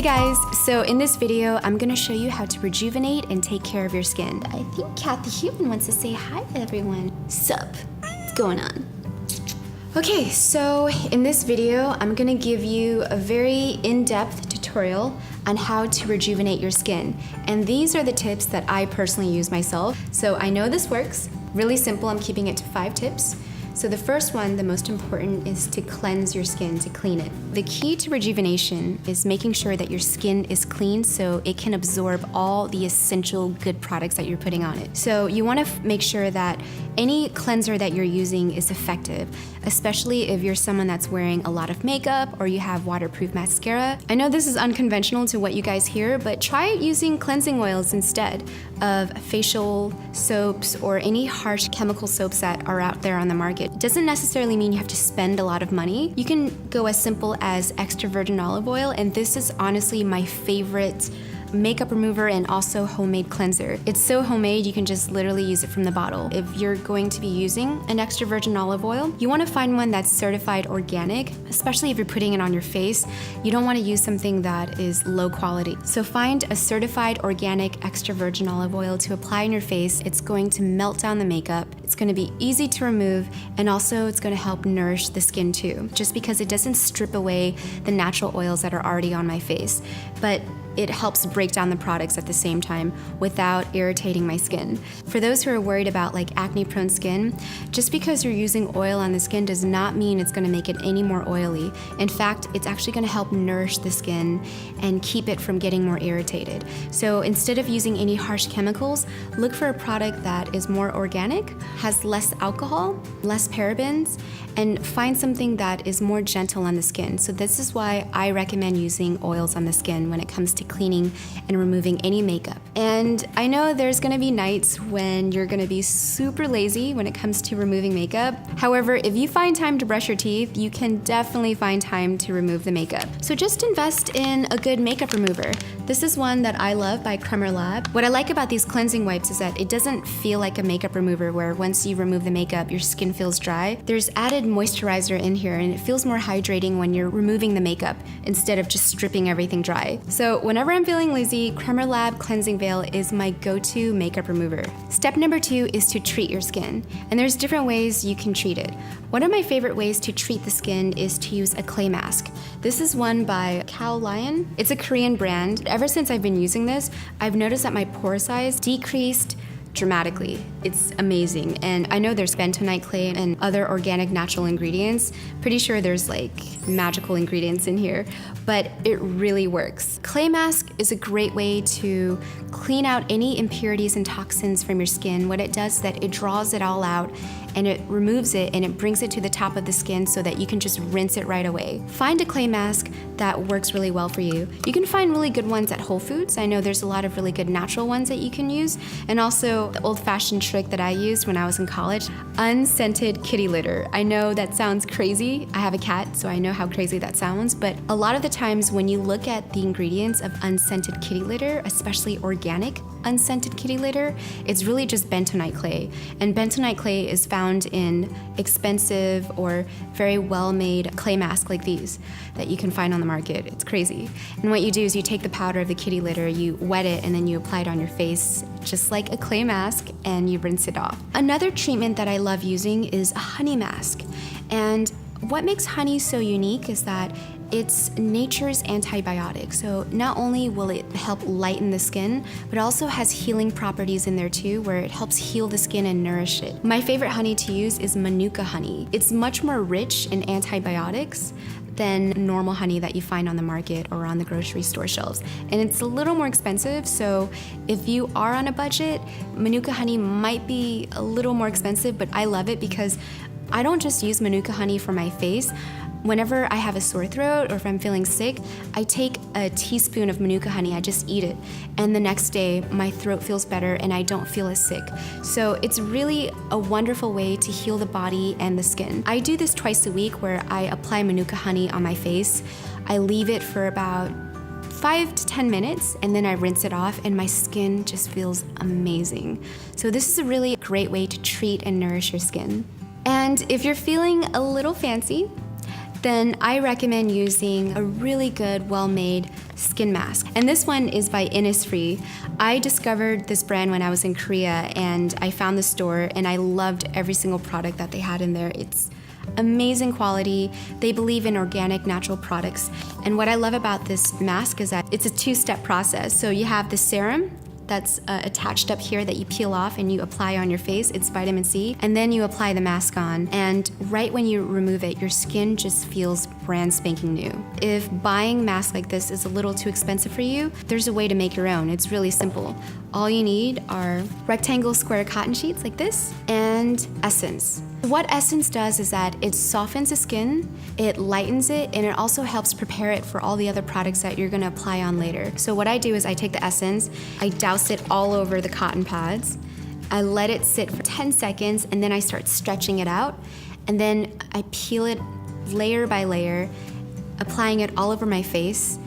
guys, so in this video, I'm gonna show you how to rejuvenate and take care of your skin. I think Kathy Human wants to say hi to everyone. Sup? What's going on? Okay, so in this video, I'm gonna give you a very in-depth tutorial on how to rejuvenate your skin. And these are the tips that I personally use myself. So I know this works. Really simple, I'm keeping it to 5 tips. So the first one, the most important, is to cleanse your skin, to clean it. The key to rejuvenation is making sure that your skin is clean so it can absorb all the essential good products that you're putting on it. So you want to make sure that any cleanser that you're using is effective, especially if you're someone that's wearing a lot of makeup or you have waterproof mascara. I know this is unconventional to what you guys hear, but try using cleansing oils instead of facial soaps or any harsh chemical soaps that are out there on the market. It doesn't necessarily mean you have to spend a lot of money. You can go as simple as extra virgin olive oil, and this is honestly my favorite makeup remover and also homemade cleanser. It's so homemade, you can just literally use it from the bottle. If you're going to be using an extra virgin olive oil, you want to find one that's certified organic, especially if you're putting it on your face. You don't want to use something that is low quality. So find a certified organic extra virgin olive oil to apply on your face. It's going to melt down the makeup. It's going to be easy to remove, and also it's going to help nourish the skin too, just because it doesn't strip away the natural oils that are already on my face. But it helps break down the products at the same time without irritating my skin. For those who are worried about like acne-prone skin, just because you're using oil on the skin does not mean it's gonna make it any more oily. In fact, it's actually gonna help nourish the skin and keep it from getting more irritated. So instead of using any harsh chemicals, look for a product that is more organic, has less alcohol, less parabens, and find something that is more gentle on the skin. So this is why I recommend using oils on the skin when it comes to cleaning and removing any makeup. And I know there's gonna be nights when you're gonna be super lazy when it comes to removing makeup. However, if you find time to brush your teeth, you can definitely find time to remove the makeup. So just invest in a good makeup remover. This is one that I love by Cremer Lab. What I like about these cleansing wipes is that it doesn't feel like a makeup remover where once you remove the makeup, your skin feels dry. There's added moisturizer in here and it feels more hydrating when you're removing the makeup instead of just stripping everything dry. So whenever I'm feeling lazy, Cremer Lab Cleansing Veil is my go-to makeup remover. Step number 2 is to treat your skin. And there's different ways you can treat it. One of my favorite ways to treat the skin is to use a clay mask. This is one by Kao Lion. It's a Korean brand. Ever since I've been using this, I've noticed that my pore size decreased dramatically. It's amazing. And I know there's bentonite clay and other organic natural ingredients. Pretty sure there's like magical ingredients in here, but it really works. Clay mask is a great way to clean out any impurities and toxins from your skin. What it does is that it draws it all out and it removes it and it brings it to the top of the skin so that you can just rinse it right away. Find a clay mask that works really well for you. You can find really good ones at Whole Foods. I know there's a lot of really good natural ones that you can use. And also the old-fashioned trick that I used when I was in college, unscented kitty litter. I know that sounds crazy. I have a cat, so I know how crazy that sounds, but a lot of the times when you look at the ingredients of unscented kitty litter, especially organic unscented kitty litter, it's really just bentonite clay. And bentonite clay is found in expensive or very well-made clay masks like these that you can find on the market. It's crazy. And what you do is you take the powder of the kitty litter, you wet it, and then you apply it on your face just like a clay mask, and you rinse it off. Another treatment that I love using is a honey mask. And what makes honey so unique is that it's nature's antibiotic. So not only will it help lighten the skin, but it also has healing properties in there too, where it helps heal the skin and nourish it. My favorite honey to use is Manuka honey. It's much more rich in antibiotics than normal honey that you find on the market or on the grocery store shelves. And it's a little more expensive, so if you are on a budget, Manuka honey might be a little more expensive, but I love it because I don't just use Manuka honey for my face. Whenever I have a sore throat or if I'm feeling sick, I take a teaspoon of Manuka honey, I just eat it, and the next day my throat feels better and I don't feel as sick. So it's really a wonderful way to heal the body and the skin. I do this twice a week where I apply Manuka honey on my face. I leave it for about 5 to 10 minutes and then I rinse it off and my skin just feels amazing. So this is a really great way to treat and nourish your skin. And if you're feeling a little fancy, then I recommend using a really good, well-made skin mask. And this one is by Innisfree. I discovered this brand when I was in Korea, and I found the store and I loved every single product that they had in there. It's amazing quality. They believe in organic, natural products. And what I love about this mask is that it's a two-step process. So you have the serum that's attached up here that you peel off and you apply on your face. It's vitamin C. And then you apply the mask on. And right when you remove it, your skin just feels brand spanking new. If buying masks like this is a little too expensive for you, there's a way to make your own. It's really simple. All you need are rectangle square cotton sheets like this and essence. What essence does is that it softens the skin, it lightens it, and it also helps prepare it for all the other products that you're gonna apply on later. So what I do is I take the essence, I douse it all over the cotton pads, I let it sit for 10 seconds, and then I start stretching it out, and then I peel it layer by layer, applying it all over my face,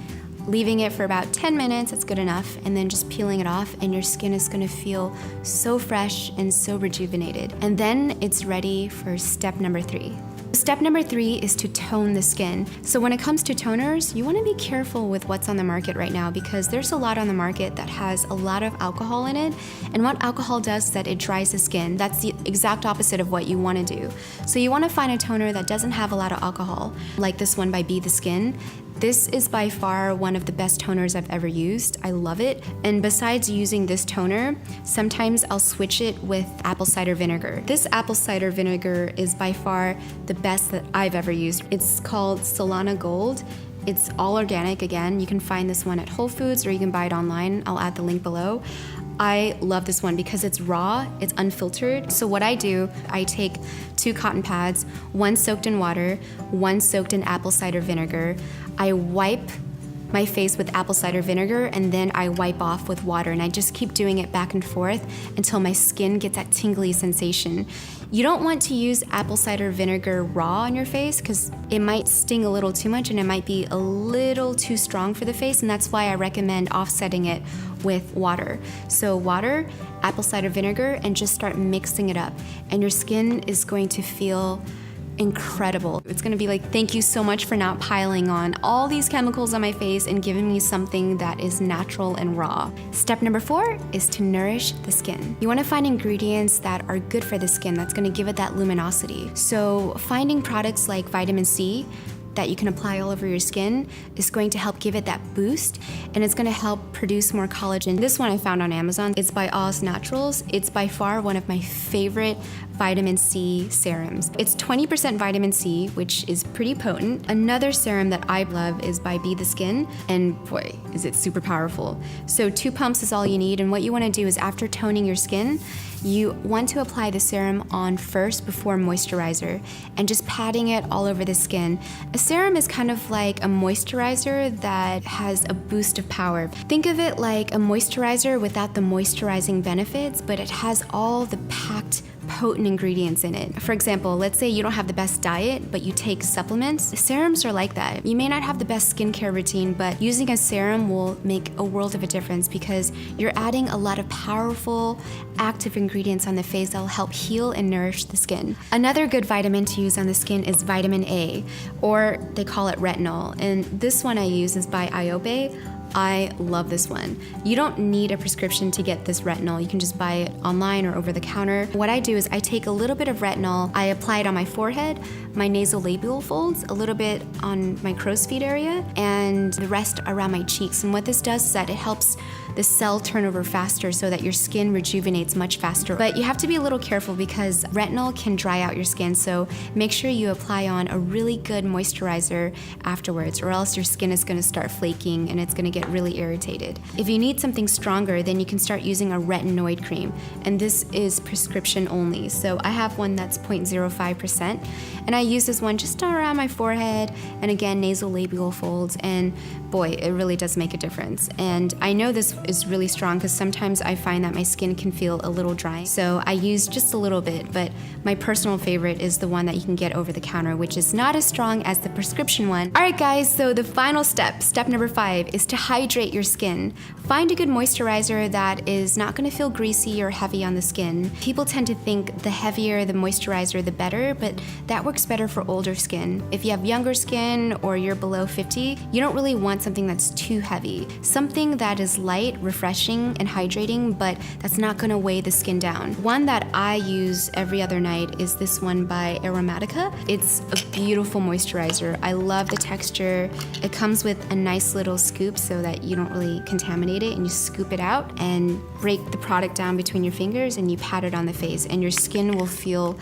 leaving it for about 10 minutes, that's good enough, and then just peeling it off, and your skin is gonna feel so fresh and so rejuvenated. And then it's ready for step number 3. Step number 3 is to tone the skin. So when it comes to toners, you wanna be careful with what's on the market right now because there's a lot on the market that has a lot of alcohol in it. And what alcohol does is that it dries the skin. That's the exact opposite of what you wanna do. So you wanna find a toner that doesn't have a lot of alcohol, like this one by Be The Skin. This is by far one of the best toners I've ever used. I love it. And besides using this toner, sometimes I'll switch it with apple cider vinegar. This apple cider vinegar is by far the best that I've ever used. It's called Solana Gold. It's all organic again. You can find this one at Whole Foods or you can buy it online. I'll add the link below. I love this one because it's raw, it's unfiltered. So what I do, I take 2 cotton pads, one soaked in water, one soaked in apple cider vinegar. I wipe my face with apple cider vinegar and then I wipe off with water, and I just keep doing it back and forth until my skin gets that tingly sensation. You don't want to use apple cider vinegar raw on your face because it might sting a little too much and it might be a little too strong for the face, and that's why I recommend offsetting it with water. So water, apple cider vinegar, and just start mixing it up, and your skin is going to feel incredible. It's gonna be like, thank you so much for not piling on all these chemicals on my face and giving me something that is natural and raw. Step number 4 is to nourish the skin. You wanna find ingredients that are good for the skin, that's gonna give it that luminosity. So finding products like vitamin C that you can apply all over your skin is going to help give it that boost, and it's gonna help produce more collagen. This one I found on Amazon. It's by Oz Naturals. It's by far one of my favorite vitamin C serums. It's 20% vitamin C, which is pretty potent. Another serum that I love is by Be The Skin, and boy, is it super powerful. So 2 pumps is all you need, and what you wanna do is after toning your skin, you want to apply the serum on first before moisturizer and just patting it all over the skin. A serum is kind of like a moisturizer that has a boost of power. Think of it like a moisturizer without the moisturizing benefits, but it has all the packed potent ingredients in it. For example, let's say you don't have the best diet, but you take supplements. Serums are like that. You may not have the best skincare routine, but using a serum will make a world of a difference because you're adding a lot of powerful, active ingredients on the face that will help heal and nourish the skin. Another good vitamin to use on the skin is vitamin A, or they call it retinol. And this one I use is by Iobe. I love this one. You don't need a prescription to get this retinol. You can just buy it online or over the counter. What I do is I take a little bit of retinol, I apply it on my forehead, my nasolabial folds, a little bit on my crow's feet area, and the rest around my cheeks. And what this does is that it helps the cell turnover faster so that your skin rejuvenates much faster. But you have to be a little careful because retinol can dry out your skin, so make sure you apply on a really good moisturizer afterwards, or else your skin is gonna start flaking and it's gonna get really irritated. If you need something stronger, then you can start using a retinoid cream, and this is prescription only. So I have one that's 0.05%, and I use this one just around my forehead and again nasolabial folds, and boy, it really does make a difference. And I know this is really strong because sometimes I find that my skin can feel a little dry, so I use just a little bit, but my personal favorite is the one that you can get over the counter, which is not as strong as the prescription one. All right guys, so the final step, step number 5, is to hydrate your skin. Find a good moisturizer that is not gonna feel greasy or heavy on the skin. People tend to think the heavier the moisturizer, the better, but that works better for older skin. If you have younger skin or you're below 50, you don't really want something that's too heavy. Something that is light, refreshing, and hydrating, but that's not gonna weigh the skin down. One that I use every other night is this one by Aromatica. It's a beautiful moisturizer. I love the texture. It comes with a nice little scoop so that you don't really contaminate it, and you scoop it out and break the product down between your fingers and you pat it on the face, and your skin will feel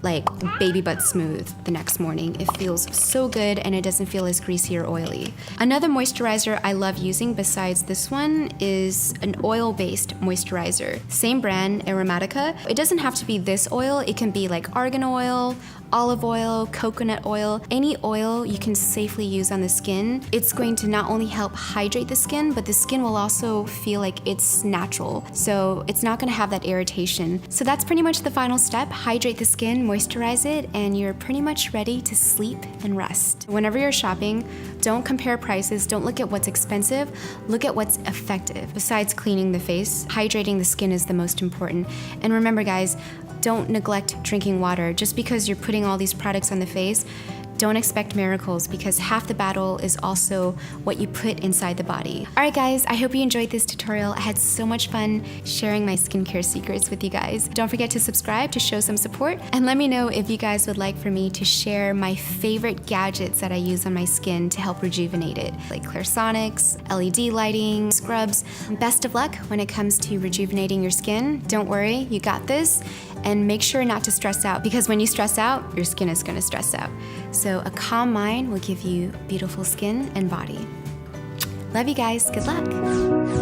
like baby butt smooth the next morning. It feels so good and it doesn't feel as greasy or oily. Another moisturizer I love using besides this one is an oil-based moisturizer. Same brand, Aromatica. It doesn't have to be this oil. It can be like argan oil, olive oil, coconut oil, any oil you can safely use on the skin. It's going to not only help hydrate the skin, but the skin will also feel like it's natural. So it's not gonna have that irritation. So that's pretty much the final step. Hydrate the skin, moisturize it, and you're pretty much ready to sleep and rest. Whenever you're shopping, don't compare prices, don't look at what's expensive, look at what's effective. Besides cleaning the face, hydrating the skin is the most important. And remember guys, don't neglect drinking water. Just because you're putting all these products on the face, don't expect miracles, because half the battle is also what you put inside the body. All right guys, I hope you enjoyed this tutorial. I had so much fun sharing my skincare secrets with you guys. Don't forget to subscribe to show some support, and let me know if you guys would like for me to share my favorite gadgets that I use on my skin to help rejuvenate it, like Clarisonics, LED lighting, scrubs. Best of luck when it comes to rejuvenating your skin. Don't worry, you got this. And make sure not to stress out, because when you stress out, your skin is gonna stress out. So a calm mind will give you beautiful skin and body. Love you guys, good luck.